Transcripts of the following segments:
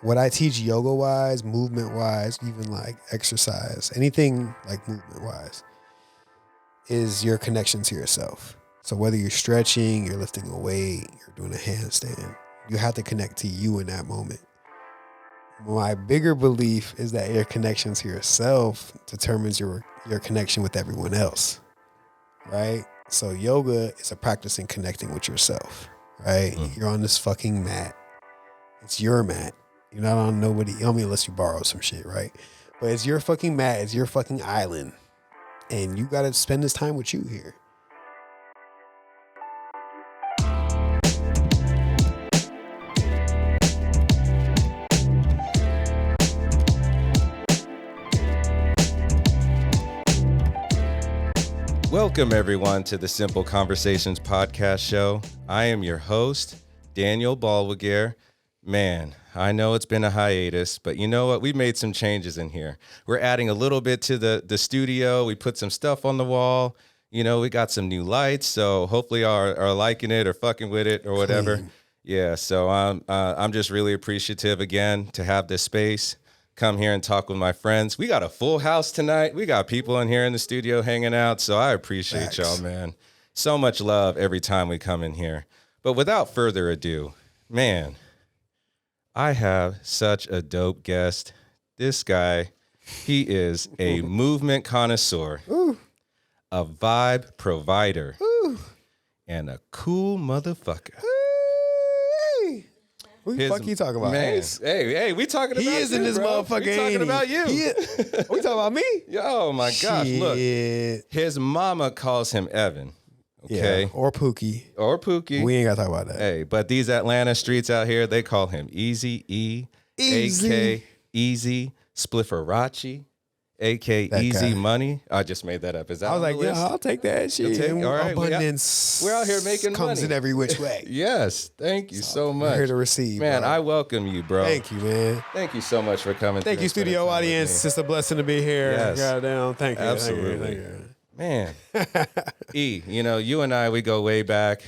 what I teach yoga wise, movement wise, even like exercise, anything like movement wise, is your connection to yourself. So whether you're stretching, you're lifting a weight, you're doing a handstand, you have to connect to you in that moment. My bigger belief is that your connection to yourself determines your connection with everyone else, right? So yoga is a practice in connecting with yourself, right? You're on this fucking mat. It's your mat. You're not on nobody, I mean, unless you borrow some shit, right? But it's your fucking mat. It's your fucking island. And you got to spend this time with you here. Welcome, everyone, to the Simple Conversations podcast show. I am your host, Daniel Balwager. Man, I know it's been a hiatus, but you know what? We made some changes in here. We're adding a little bit to the studio. We put some stuff on the wall. You know, we got some new lights, so hopefully are liking it or fucking with it or whatever. Clean. Yeah, so I'm just really appreciative again to have this space. Come here and talk with my friends. We got a full house tonight. We got people in here in the studio hanging out, so I appreciate y'all, man. So much love every time we come in here. But without further ado, man, I have such a dope guest. This guy, he is a movement connoisseur, a vibe provider, and a cool motherfucker. Who the fuck you talking about? Man, hey, we talking about you, He is in this bro. motherfucker. We talking about you. We talking about me? Oh my gosh, look. Shit. His mama calls him Evan. Okay. Yeah, or Pookie. Or Pookie. We ain't got to talk about that. Hey, but these Atlanta streets out here, they call him Eazy, Eazy. A.K. Eazy Splifferace, A.K. That Easy guy. Money. I just made that up. Is that I was on like, the list? yeah, I'll take that shit. take- all right, Abundance. we're out here making comes money. in every which way. Yes. Thank you so We're much. here to receive. Man, bro. I welcome you, bro. Thank you, man. Thank you so much for coming. Thank through you, and spending studio time with audience. me. It's a blessing to be here. Yes. Goddamn. Thank you. Absolutely. Thank you. Man, E, you know, you and I, we go way back.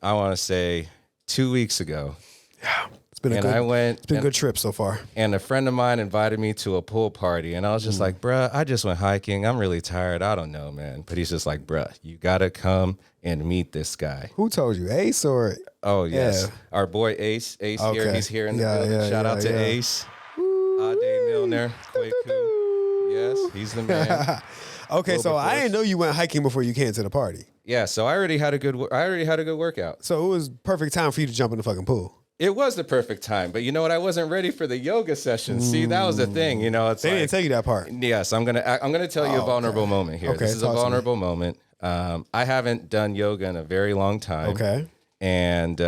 I want to say 2 weeks ago. Yeah. It's been a And good, I went, it's been a and, good trip so far. and a friend of mine invited me to a pool party. And I was just like, bruh, I just went hiking. I'm really tired. I don't know, man. But he's just like, bruh, you got to come and meet this guy. Who told you? Ace or? Oh, yes. Yeah. Our boy Ace. Ace here. Okay. He's here in the Yeah, building. yeah, Shout out to yeah. Ace. Ade Milner. Kwaku. Yes, he's the man. Okay, so I didn't know you went hiking before you came to the party. Yeah, so I already had a good workout. So it was perfect time for you to jump in the fucking pool. It was the perfect time, but you know what? I wasn't ready for the yoga session. See, that was the thing. You know, it's They like, didn't tell you that part. yes, I'm gonna tell you a vulnerable moment here. Okay, This is a talk to me. vulnerable moment. I haven't done yoga in a very long time. Okay. And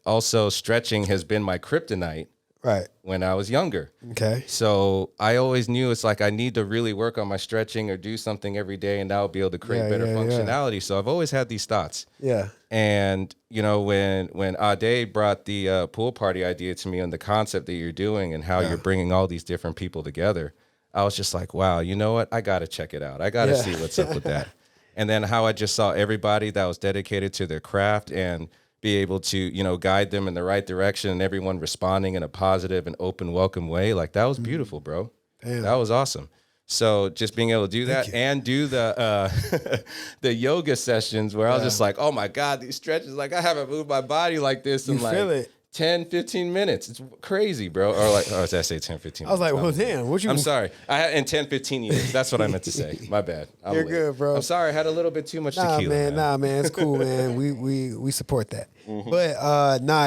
also stretching has been my kryptonite Right. when I was younger. Okay. So I always knew it's like I need to really work on my stretching or do something every day, and that will be able to create Yeah, better yeah, yeah. functionality. So I've always had these thoughts. Yeah. And, you know, when Ade brought the pool party idea to me and the concept that you're doing and how you're bringing all these different people together, I was just like, wow, you know what? I got to check it out. I got to Yeah. see what's up with that. And then how I just saw everybody that was dedicated to their craft and be able to, you know, guide them in the right direction and everyone responding in a positive and open, welcome way. Like, that was beautiful, bro. Damn. That was awesome. So just being able to do that you. and do the the yoga sessions where I was just like, oh my God, these stretches, like I haven't moved my body like this in You like feel it. 10, 15 minutes. It's crazy, bro. Or like, did I say 10, 15 I was like, minutes? well, damn, what you? I'm sorry. I had in 10, 15 years. That's what I meant to say. My bad. I'm You're late. good, bro. I'm sorry. I had a little bit too much Nah, tequila. man. It's cool, man. We support that. But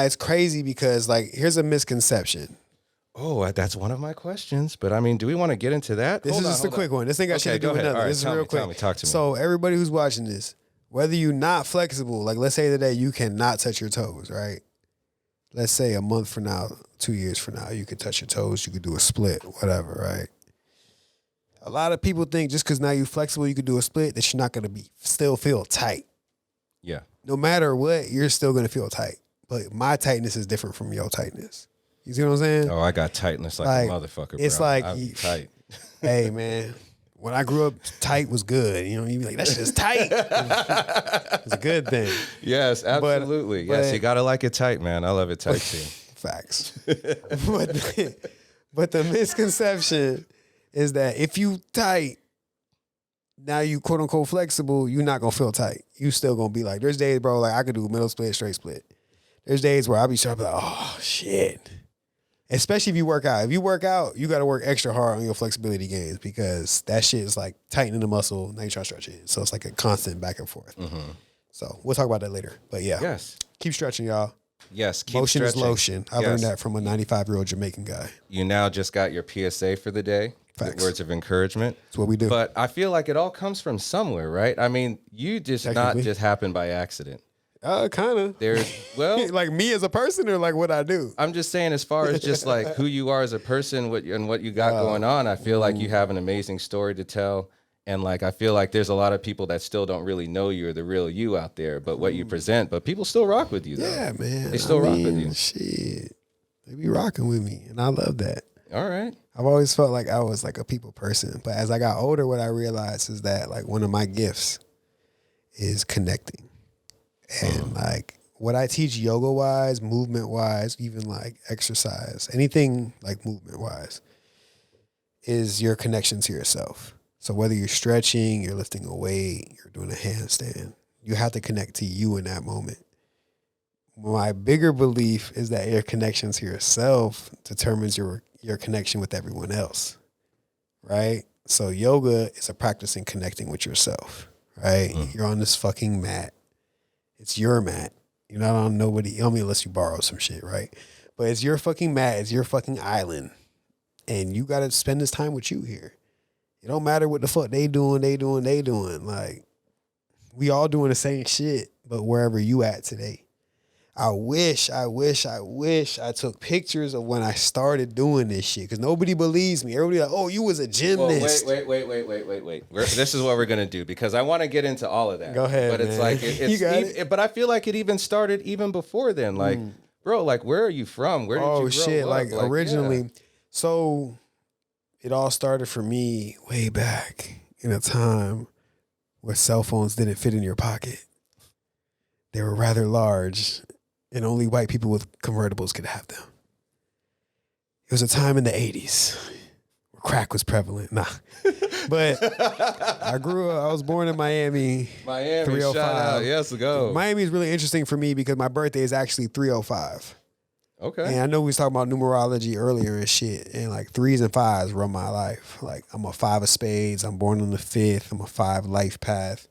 it's crazy because like here's a misconception. Oh, that's one of my questions. But I mean, do we want to get into that? This is just a quick one. This ain't got shit to do go with ahead. nothing. All right, This is tell real me, quick. tell me, talk to me. So everybody who's watching this, whether you're not flexible, like let's say today you cannot touch your toes, right? Let's say a month from now, 2 years from now, you could touch your toes, you could do a split, whatever, right? A lot of people think just because now you're flexible, you could do a split, that you're not going to still feel tight. Yeah. No matter what, you're still going to feel tight. But my tightness is different from your tightness. You see what I'm saying? Oh, I got tightness like a motherfucker, bro. It's like I'm tight. Hey, man. When I grew up, tight was good. You know, you'd be like, that shit is tight. It's a good thing. Yes, absolutely. Yes, but- you gotta like it tight, man. I love it tight too. Facts. but But the misconception is that if you tight, now you quote unquote flexible, you're not gonna feel tight. You still gonna be like, there's days, bro, like I could do middle split, straight split. There's days where I'll be sharp like, oh shit. Especially if you work out. If you work out, you gotta work extra hard on your flexibility gains because that shit is like tightening the muscle. Now you try to stretch it. So it's like a constant back and forth. Mm-hmm. So we'll talk about that later. But yeah. Yes. Keep stretching, y'all. Yes. Keep Motion stretching. is lotion. I learned that from a 95-year-old Jamaican guy. You now just got your PSA for the day. Facts. Words of encouragement. That's what we do. But I feel like it all comes from somewhere, right? I mean, you just not just happen by accident. Kind of. There's, well, like me as a person or like what I do? I'm just saying as far as just like who you are as a person and what you got going on, I feel like you have an amazing story to tell. And like, I feel like there's a lot of people that still don't really know you or the real you out there, but what you present, but people still rock with you though. Yeah, man. They still rock with you. Shit. They be rocking with me. And I love that. All right. I've always felt like I was like a people person. But as I got older, what I realized is that like one of my gifts is connecting. And like what I teach yoga wise, movement wise, even like exercise, anything like movement wise, is your connection to yourself. So whether you're stretching, you're lifting a weight, you're doing a handstand, you have to connect to you in that moment. My bigger belief is that your connection to yourself determines your connection with everyone else, right? So yoga is a practice in connecting with yourself, right? You're on this fucking mat. It's your mat. You're not on nobody, I mean, unless you borrow some shit, right? But it's your fucking mat. It's your fucking island. And you got to spend this time with you here. It don't matter what the fuck they doing. Like, we all doing the same shit, but wherever you at today. I wish I took pictures of when I started doing this shit because nobody believes me. Everybody like, oh, you was a gymnast. Well, wait. This is what we're gonna do because I want to get into all of that. Go ahead, but it's man. like it's but I feel like it even started even before then. Like, bro, like where are you from? Where did you grow shit, up? like originally. Yeah. So it all started for me way back in a time where cell phones didn't fit in your pocket. They were rather large. And only white people with convertibles could have them. It was a time in the 80s where crack was prevalent. Nah. But I was born in Miami. Miami, 305. shout out. Yes, go. Miami is really interesting for me because my birthday is actually 305. Okay. And I know we was talking about numerology earlier and shit. And like 3s and 5s run my life. Like I'm a 5 of spades. I'm born on the 5th. I'm a 5 life path.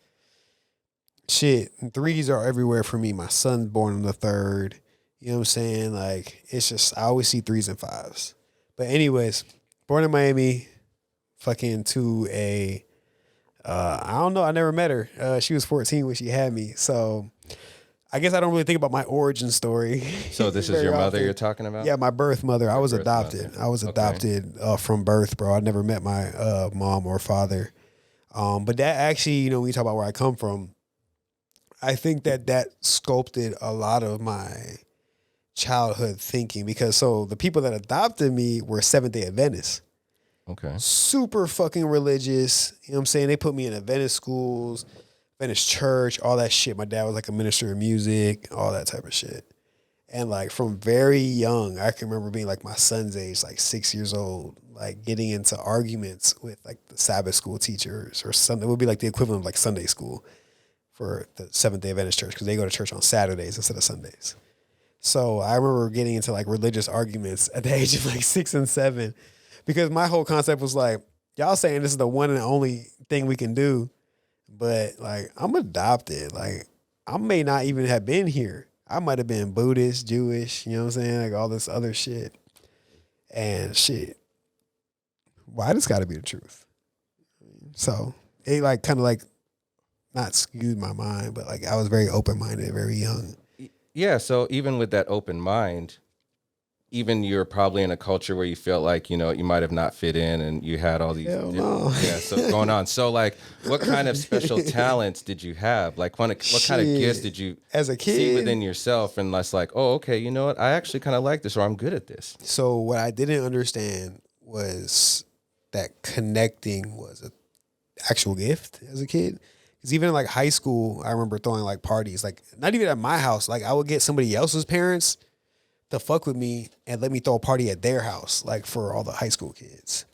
Shit, and 3s are everywhere for me. My son's born on the 3rd. You know what I'm saying? Like, it's just, I always see 3s and 5s. But anyways, born in Miami, fucking to I don't know, I never met her. She was 14 when she had me. So I guess I don't really think about my origin story. So this is your mother you're talking about? Yeah, my birth mother. I was adopted. Mother. I was adopted from birth, bro. I never met my mom or father. But that actually, you know, when you talk about where I come from, I think that sculpted a lot of my childhood thinking because so the people that adopted me were Seventh-day Adventists. Okay. Super fucking religious. You know what I'm saying? They put me in Adventist schools, Adventist church, all that shit. My dad was like a minister of music, all that type of shit. And like from very young, I can remember being like my son's age, like 6 years old, like getting into arguments with like the Sabbath school teachers or something. It would be like the equivalent of like Sunday school for the Seventh-day Adventist church because they go to church on Saturdays instead of Sundays. So I remember getting into like religious arguments at the age of like 6 and 7 because my whole concept was like, y'all saying this is the one and only thing we can do, but like I'm adopted. Like I may not even have been here. I might have been Buddhist, Jewish, you know what I'm saying? Like all this other shit. And shit, why this gotta be the truth? So it like kind of like not skewed my mind, but like I was very open-minded, very young. Yeah, so even with that open mind, even you're probably in a culture where you felt like, you know, you might have not fit in and you had all these so going on. So like what kind of special talents did you have? Like what kind of gifts did you as a kid see within yourself and less like, oh, okay, you know what? I actually kind of like this or I'm good at this. So what I didn't understand was that connecting was an actual gift as a kid. Because even in like high school, I remember throwing like parties, like not even at my house. Like I would get somebody else's parents to fuck with me and let me throw a party at their house, like for all the high school kids.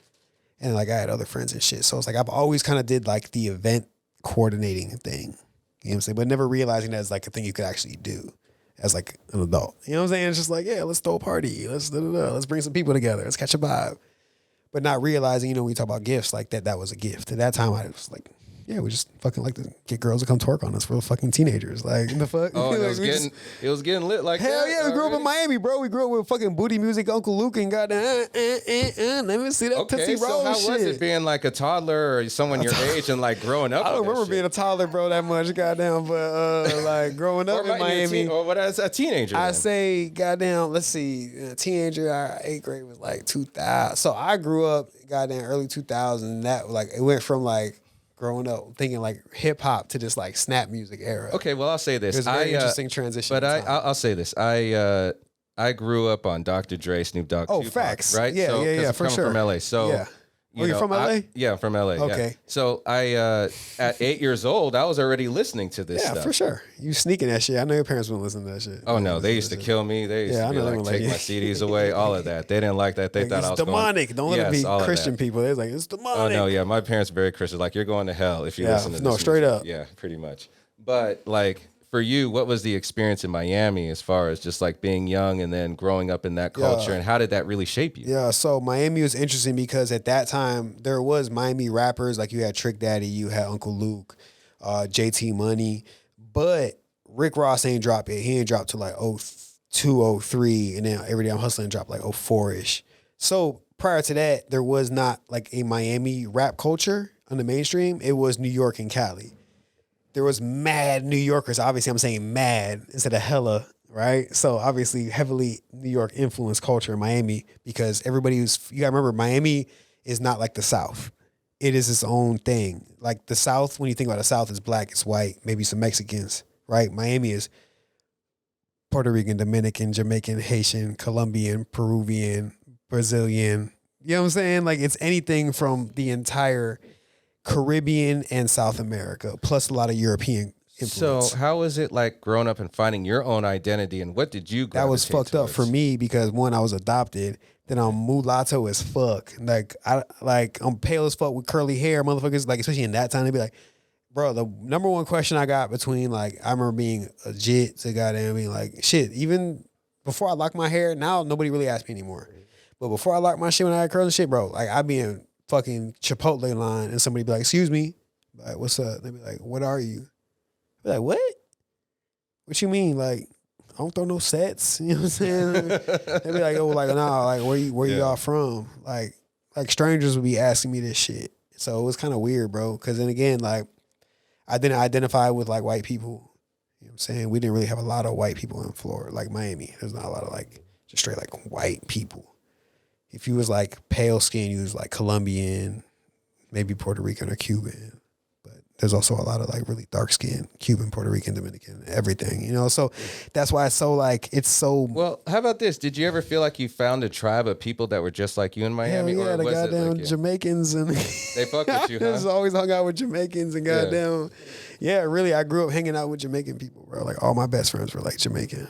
And like I had other friends and shit. So it's like I've always kind of did like the event coordinating thing. You know what I'm saying? But never realizing that as like a thing you could actually do as like an adult. You know what I'm saying? It's just like, yeah, let's throw a party. Let's bring some people together. Let's catch a vibe. But not realizing, when we talk about gifts, like that was a gift. At that time I was like, yeah, we just fucking like to get girls to come twerk on us. We're fucking teenagers. Like, the fuck? Oh, like, it was getting lit like hell that. yeah, we grew up in Miami, bro. We grew up with fucking booty music, Uncle Luke, and goddamn, let me see that Okay, Tootsie Roll so how shit. was it being like a toddler or someone your age and like growing up? I don't with that remember shit? being a toddler, bro, that much, goddamn. But like growing up in Miami, or what as a teenager? I then? say, goddamn, let's see, teenager, our 8th grade was like 2000. So I grew up, goddamn, early 2000s. And that like it went from like growing up thinking like hip hop to this like snap music era. Okay, well I'll say this. It was a very interesting transition. But I'll say this. I grew up on Dr. Dre, Snoop Dogg. Oh, Tupac, facts. right? Yeah, so, yeah, for sure. From LA, so. Yeah. You're from LA? Yeah, I'm from LA. Okay. Yeah. So I, at 8 years old, I was already listening to this stuff. Yeah, for sure. You sneaking that shit. I know your parents wouldn't listen to that shit. Oh no, they used to kill me. They used to be like, take my CDs away, all of that. They didn't like that. They thought I was demonic. Don't let it be Christian people. They're like, it's demonic. Oh no, yeah, my parents are very Christian. Like, you're going to hell if you listen to this. No, straight music. up. Yeah, pretty much. But like, for you, what was the experience in Miami as far as just like being young and then growing up in that culture, and how did that really shape you? Yeah, so Miami was interesting because at that time there was Miami rappers, like you had Trick Daddy, you had Uncle Luke, JT Money, but Rick Ross ain't dropped it. He ain't dropped to like 02, 03, and then Every Day I'm Hustling dropped like 04-ish. So prior to that, there was not like a Miami rap culture on the mainstream. It was New York and Cali. There was mad New Yorkers. Obviously, I'm saying mad instead of hella, right? So obviously, heavily New York influenced culture in Miami because everybody was, you gotta remember, Miami is not like the South. It is its own thing. Like the South, when you think about the South, it's black, it's white, maybe some Mexicans, right? Miami is Puerto Rican, Dominican, Jamaican, Haitian, Colombian, Peruvian, Brazilian. You know what I'm saying? Like it's anything from the entire Caribbean and South America, plus a lot of European influence. So how was it like growing up and finding your own identity, and what did you That was fucked up for me because one, I was adopted, then I'm mulatto as fuck. I'm pale as fuck with curly hair, motherfuckers, like especially in that time, they'd be like, bro, the number one question I got between like, I remember being a jit to goddamn being like, shit, even before I locked my hair, now nobody really asks me anymore. But before I locked my shit when I had curls and shit, bro, like I be in fucking Chipotle line and somebody be like, excuse me, like, what's up? They be like, what are you? I be like, what? What you mean? Like, I don't throw no sets. You know what I'm saying? They be like, oh, like, nah, like, where you all from? Like strangers would be asking me this shit. So it was kind of weird, bro. Cause then again, like, I didn't identify with like white people. You know what I'm saying? We didn't really have a lot of white people in Florida, like Miami. There's not a lot of like, just straight like white people. If you was like pale skin, you was like Colombian, maybe Puerto Rican or Cuban. But there's also a lot of like really dark skin, Cuban, Puerto Rican, Dominican, everything, So that's why it's so like, it's so. Well, how about this? Did you ever feel like you found a tribe of people that were just like you in Miami? Hell yeah, or the was goddamn it like, Jamaicans and they fuck with you, I just huh? always hung out with Jamaicans and goddamn, yeah, really, I grew up hanging out with Jamaican people, bro. Like all my best friends were like Jamaican.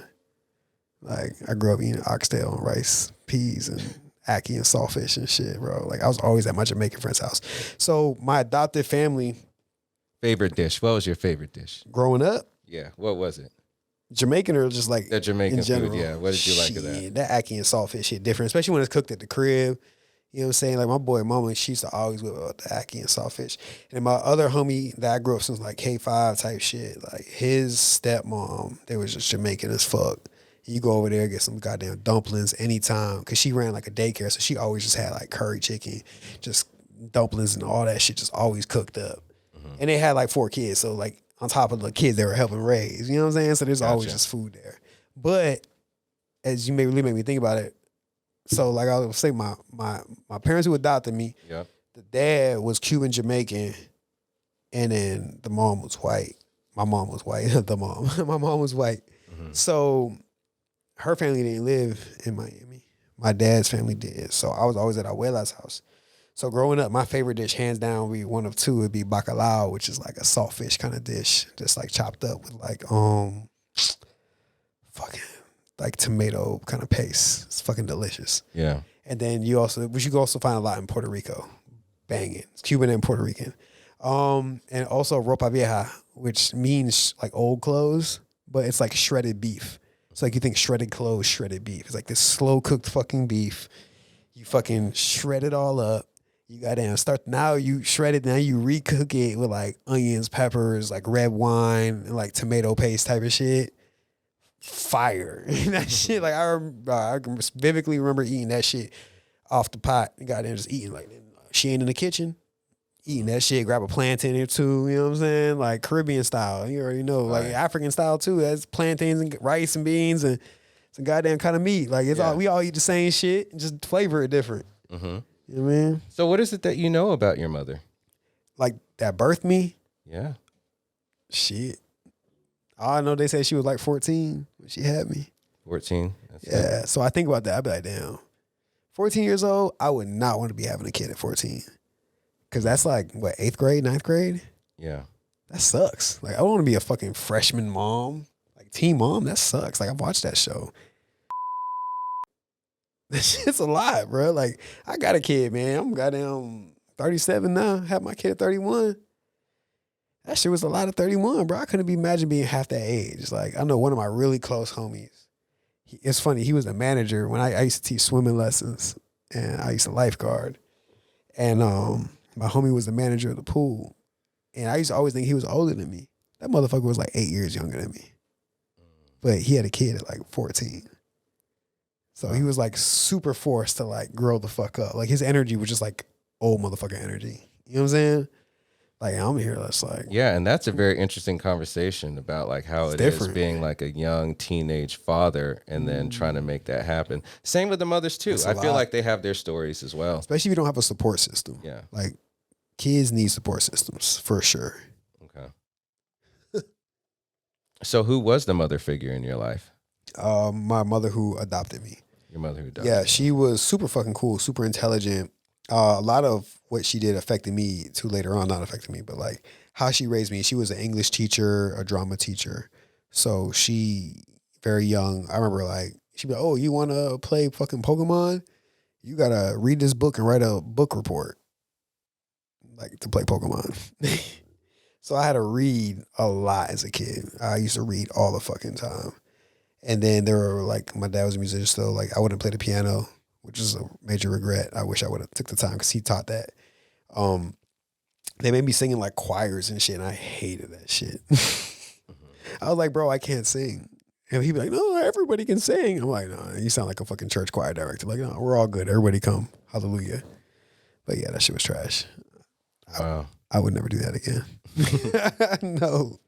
Like I grew up eating oxtail and rice, peas and ackee and saltfish and shit, bro. Like I was always at my Jamaican friend's house. So my adopted family. Favorite dish? What was your favorite dish? Growing up? Yeah, what was it? Jamaican or just like the Jamaican in general? food, yeah. What did you like of that? That ackee and saltfish shit different, especially when it's cooked at the crib. You know what I'm saying? Like my boy mama, she used to always whip up the ackee and saltfish. And my other homie that I grew up since like K5 type shit, like his stepmom, they was just Jamaican as fuck. You go over there, get some goddamn dumplings anytime. Cause she ran like a daycare, so she always just had like curry chicken, just dumplings and all that shit just always cooked up. Mm-hmm. And they had like 4 kids, so like on top of the kids they were helping raise. You know what I'm saying? So there's always just food there. But as you may really make me think about it, so like I was saying, my parents who adopted me, the dad was Cuban Jamaican, and then the mom was white. My mom was white. My mom was white. Mm-hmm. So her family didn't live in Miami. My dad's family did. So I was always at Abuela's house. So growing up, my favorite dish, hands down, would be one of two. It'd be bacalao, which is like a saltfish kind of dish, just like chopped up with like fucking like tomato kind of paste. It's fucking delicious. Yeah. And then which you can also find a lot in Puerto Rico. Banging. It's Cuban and Puerto Rican. And also ropa vieja, which means like old clothes, but it's like shredded beef. It's like you think shredded clothes, shredded beef. It's like this slow cooked fucking beef. You fucking shred it all up. You you shred it, now you recook it with like onions, peppers, like red wine, and like tomato paste type of shit. Fire. That shit, like I can vividly remember eating that shit off the pot. Goddamn, just eating like she ain't in the kitchen. Eating that shit, grab a plantain or two, you know what I'm saying? Like Caribbean style. You already know. Like African style too. That's plantains and rice and beans and some goddamn kind of meat. Like we all eat the same shit, just flavor it different. Mm-hmm. You know what I mean? So what is it that you know about your mother? Like that birthed me? Yeah. Shit. All I know, they said she was like 14 when she had me. 14? Yeah. So I think about that. I'd be like, damn. 14 years old, I would not want to be having a kid at 14. Because that's like, what, 8th grade, 9th grade? Yeah. That sucks. Like, I don't want to be a fucking freshman mom. Like, teen mom, that sucks. Like, I've watched that show. That shit's a lot, bro. Like, I got a kid, man. I'm goddamn 37 now. Have my kid at 31. That shit was a lot of 31, bro. I couldn't imagine being half that age. Like, I know one of my really close homies. It's funny. He was the manager when I used to teach swimming lessons, and I used to lifeguard. And my homie was the manager of the pool. And I used to always think he was older than me. That motherfucker was like 8 years younger than me. But he had a kid at like 14. So he was like super forced to like grow the fuck up. Like his energy was just like old motherfucker energy. You know what I'm saying? Like I'm here, that's like. Yeah, and that's a very interesting conversation about like how it is being like a young teenage father and then trying to make that happen. Same with the mothers too. I feel like they have their stories as well. Especially if you don't have a support system. Yeah. Like kids need support systems for sure. Okay. So who was the mother figure in your life? My mother who adopted me. Your mother who adopted Yeah, you. she was super fucking cool, super intelligent. A lot of what she did affected me too later on, not affected me, but like how she raised me. She was an English teacher, a drama teacher. So she, very young, I remember like, she'd be like, oh, you want to play fucking Pokemon? You got to read this book and write a book report, like to play Pokemon. So I had to read a lot as a kid. I used to read all the fucking time. And then there were like, my dad was a musician, so like I wouldn't play the piano, which is a major regret. I wish I would have took the time because he taught that. They made me singing like choirs and shit, and I hated that shit. I was like, bro, I can't sing. And he'd be like, no, everybody can sing. I'm like, no, you sound like a fucking church choir director. Like, no, we're all good. Everybody come. Hallelujah. But yeah, that shit was trash. Wow. I would never do that again. No.